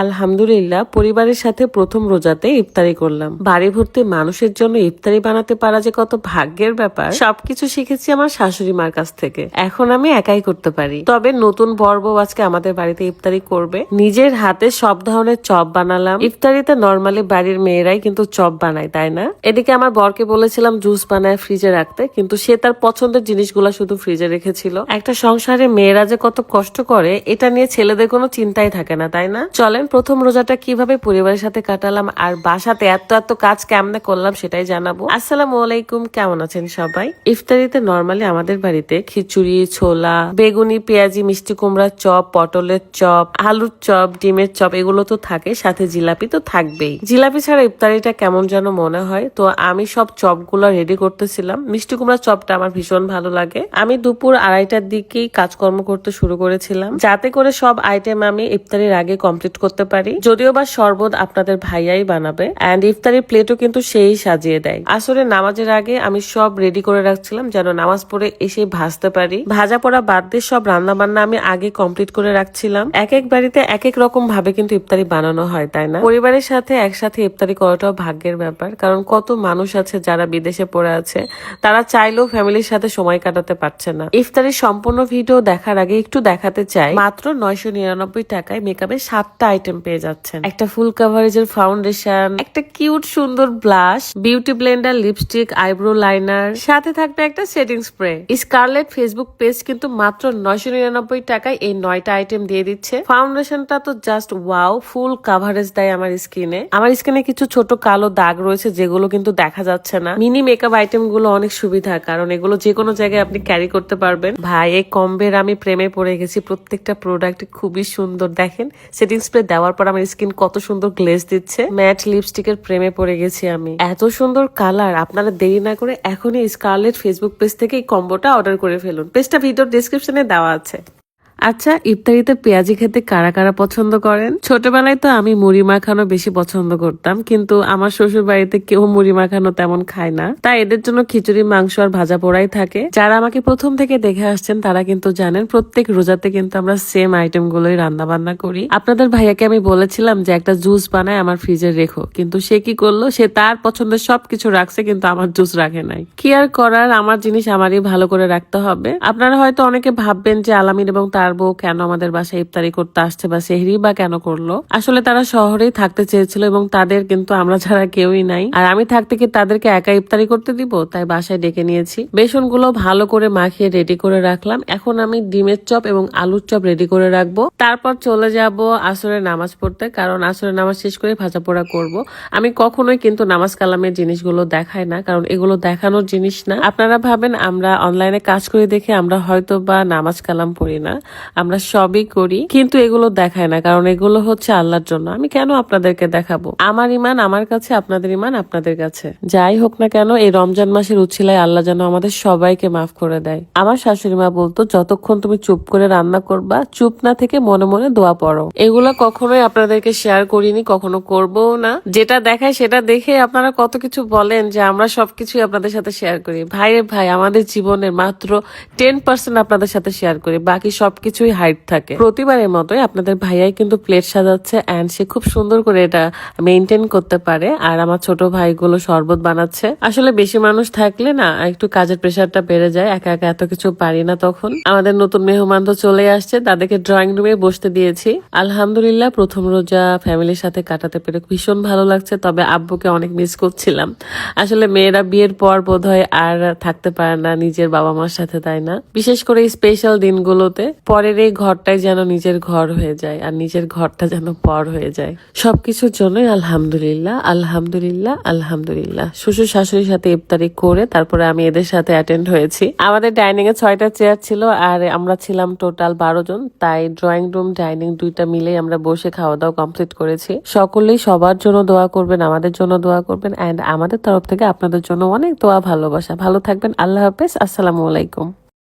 আলহামদুলিল্লাহ পরিবারের সাথে প্রথম রোজাতে ইফতারি করলাম। বাড়ি ভর্তি মানুষের জন্য ইফতারি বানাতে পারা যে কত ভাগ্যের ব্যাপার, সবকিছু শিখেছি আমার শাশুড়ি মার কাছ থেকে। এখন আমি একাই করতে পারি। তবে নতুন বর বউ আজকে আমাদের বাড়িতে ইফতারি করবে। নিজের হাতে সব ধরনের চপ বানালাম। ইফতারিতে নরমালি বাড়ির মেয়েরাই কিন্তু চপ বানায়, তাই না? এদিকে আমার বরকে বলেছিলাম জুস বানায় ফ্রিজে রাখতে, কিন্তু সে তার পছন্দের জিনিসগুলা শুধু ফ্রিজে রেখেছিল। একটা সংসারে মেয়েরা যে কত কষ্ট করে এটা নিয়ে ছেলেদের কোনো চিন্তাই থাকে না, তাই না? চলেন প্রথম রোজাটা কিভাবে পরিবারের সাথে কাটালাম আর বাসাতে এত এত কাজ কেমনে করলাম সেটাই জানাবো। আসসালামু আলাইকুম, কেমন আছেন সবাই? ইফতারিতে নরমালি আমাদের বাড়িতে খিচুড়ি, ছোলা, বেগুনি, পেঁয়াজি, মিষ্টি কুমড়ার চপ, পটলের চপ, আলুর চপ, ডিমের চপ এগুলো তো থাকে, সাথে জিলাপি তো থাকবেই। জিলাপি ছাড়া ইফতারিটা কেমন যেন মনে হয়। তো আমি সব চপগুলো রেডি করতেছিলাম। মিষ্টি কুমড়ার চপটা আমার ভীষণ ভালো লাগে। আমি দুপুর 2:30টার দিকেই কাজকর্ম করতে শুরু করেছিলাম, যাতে করে সব আইটেম আমি ইফতারির আগে কমপ্লিট করতে পারি। যদিও বা শরবত আপনাদের ভাইয়াই বানাবে, এন্ড ইফতারির প্লেটও কিন্তু সেই সাজিয়ে দেয়। আসরের নামাজের আগে আমি সব রেডি করে রাখছিলাম যেন নামাজ পড়ে এসে ভাজতে পারি। ভাজা পড়া বাদ দিয়ে সব রান্না বান্না আমি আগে কমপ্লিট করে রাখছিলাম। এক এক বাড়িতে এক এক রকম ভাবে কিন্তু ইফতারি বানানো হয়, তাই না? পরিবারের সাথে একসাথে ইফতারি করাটাও ভাগ্যের ব্যাপার, কারণ কত মানুষ আছে যারা বিদেশে পড়ে আছে, তারা চাইলেও ফ্যামিলির সাথে সময় কাটাতে পারছে না। ইফতারির সম্পূর্ণ ভিডিও দেখার আগে একটু দেখাতে চাই, মাত্র 999 টাকায় মেকআপের 7টা আইটেম পেয়ে যাচ্ছেন। একটা ফুল কাভারেজের ফাউন্ডেশন, একটা কিউট সুন্দর blush, beauty blender, lipstick, eyebrow liner, সাথে থাকবে একটা setting spray. Scarlett Facebook page কিন্তু মাত্র 999 টাকায় এই 9টা আইটেম দিয়ে দিচ্ছে। ফাউন্ডেশনটা তো জাস্ট ওয়াও, ফুল কাভারেজ দেয় আমার স্কিনে। আমার স্কিনে কিছু ছোট কালো দাগ রয়েছে যেগুলো কিন্তু দেখা যাচ্ছে না। মিনি মেকআপ আইটেম গুলো অনেক সুবিধা, কারণ এগুলো যে কোনো জায়গায় আপনি ক্যারি করতে পারবেন। ভাই এই কম্বের আমি প্রেমে পড়ে গেছি। প্রত্যেকটা প্রোডাক্ট খুবই সুন্দর। দেখেন সেটিং স্প্রে দেওয়ার পর আমার স্কিন কত সুন্দর গ্লেজ দিচ্ছে। ম্যাট লিপস্টিকের প্রেমে পড়ে গেছি আমি। এত সুন্দর কালার। আপনারা দেরি না করে এখনই স্কারলেট ফেসবুক পেজ থেকে এই কম্বোটা অর্ডার করে ফেলুন। পেজটা ভিডিও ডেসক্রিপশনে দেওয়া আছে। আচ্ছা, ইফতারিতে পেঁয়াজি খেতে কারা কারা পছন্দ করেন? ছোটবেলায় তো আমি মুড়ি মাখানো বেশি পছন্দ করতাম, কিন্তু আমার শ্বশুর বাড়িতে কেউ মুড়ি মাখানো তেমন খায় না, তাই এদের জন্য খিচুড়ি, মাংস আর ভাজা পোড়াই থাকে। যারা আমাকে প্রথম থেকে দেখে আসছেন তারা কিন্তু জানেন প্রত্যেক রোজাতে কিন্তু আমরা সেম আইটেম গুলোই রান্না বান্না করি। আপনাদের ভাইয়াকে আমি বলেছিলাম যে একটা জুস বানায় আমার ফ্রিজে রেখো, কিন্তু সে কি করলো, সে তার পছন্দের সবকিছু রাখছে কিন্তু আমার জুস রাখে নাই। কি আর করার, আমার জিনিস আমারই ভালো করে রাখতে হবে। আপনারা হয়তো অনেকে ভাববেন যে আলামিন এবং তার বউ কেন আমাদের বাসায় ইফতারি করতে আসছে বা সেহরি বা কেন করলো। আসলে তারা শহরেই থাকতে চেয়েছিল এবং তাদের কিন্তু আমরা ছাড়া কেউই নাই, আর আমি থাকতে কি তাদেরকে একা ইফতারি করতে দিব, তাই বাসায় ডেকে নিয়েছি। বেসন গুলো ভালো করে মাখিয়ে রেডি করে রাখলাম। এখন আমি ডিমের চপ এবং আলুর চপ রেডি করে রাখবো। তারপর চলে যাব আসরের নামাজ পড়তে, কারণ আসরের নামাজ শেষ করে ভাজা পোড়া করব। আমি কখনোই কিন্তু নামাজ কালামের জিনিসগুলো দেখাই না, কারণ এগুলো দেখানোর জিনিস না। আপনারা ভাবেন আমরা অনলাইনে কাজ করে দেখে আমরা হয়তো বা নামাজ কালাম পড়ি না, আমরা সবই করি, কিন্তু এগুলো দেখায় না, কারণ এগুলো হচ্ছে আল্লাহর জন্য। আমি কেন আপনাদেরকে দেখাবো? আমার ইমান আমার কাছে, আপনাদের ইমান আপনাদের কাছে। যাই হোক না কেন, এই রমজান মাসের উচ্ছিলায় আল্লাহ যেন আমাদের সবাইকে মাফ করে দেয়। আমার শাশুড়ি মা বলতো, যতক্ষণ তুমি চুপ করে রান্না করবা, চুপ না থেকে মনে মনে দোয়া পড়ো। এগুলো কখনোই আপনাদেরকে শেয়ার করিনি, কখনো করবও না। যেটা দেখায় সেটা দেখে আপনারা কত কিছু বলেন যে আমরা সবকিছুই আপনাদের সাথে শেয়ার করি। ভাইরে ভাই, আমাদের জীবনের মাত্র 10% আপনাদের সাথে শেয়ার করি, বাকি সবকিছুই হাইড থাকে। প্রতিবারের মতোই আপনাদের ভাইয়াই কিন্তু প্লেট সাজাচ্ছে, এন্ড সে খুব সুন্দর করে এটা মেনটেন করতে পারে। আর আমার ছোট ভাইগুলো শরবত বানাচ্ছে। আসলে বেশি মানুষ থাকলে না একটু কাজের প্রেশারটা বেড়ে যায়, একা একা এত কিছু পারি না তখন। আমাদের নতুন মেহমান তো চলে আসছে, তাদেরকে ড্রয়িং রুমে বসতে দিয়েছি। আলহামদুলিল্লাহ প্রথম রোজা ফ্যামিলির সাথে কাটাতে পেরে ভীষণ ভালো লাগছে, তবে আব্বুকে অনেক মিস করছিলাম। আসলে মেয়েরা বিয়ের পর বোধহয় আর থাকতে পারে না নিজের বাবা মার সাথে, তাই না? বিশেষ করে স্পেশাল দিনগুলোতে পরের এই ঘরটাই যেন নিজের ঘর হয়ে যায়, আর নিজের ঘরটা যেন পর হয়ে যায়। সবকিছুর জন্যই আলহামদুলিল্লাহ, আলহামদুলিল্লাহ, আলহামদুলিল্লাহ। শ্বশুর শাশুড়ির সাথে ইফতারি করে তারপরে আমি এদের সাথে অ্যাটেন্ড হয়েছি। আমাদের ডাইনিং এ 6টা চেয়ার ছিল, আর আমরা ছিলাম টোটাল 12 জন, তাই ড্রয়িং রুম ডাইনিং দুইটা মিলেই আমরা বসে খাওয়া দাওয়া কমপ্লিট করেছি। সকলেই সবার জন্য দোয়া করবেন, আমাদের জন্য দোয়া করবেন, এন্ড আমাদের তরফ থেকে আপনাদের জন্য অনেক দোয়া, ভালোবাসা। ভালো থাকবেন। আল্লাহ হাফেজ। আসসালামু আলাইকুম।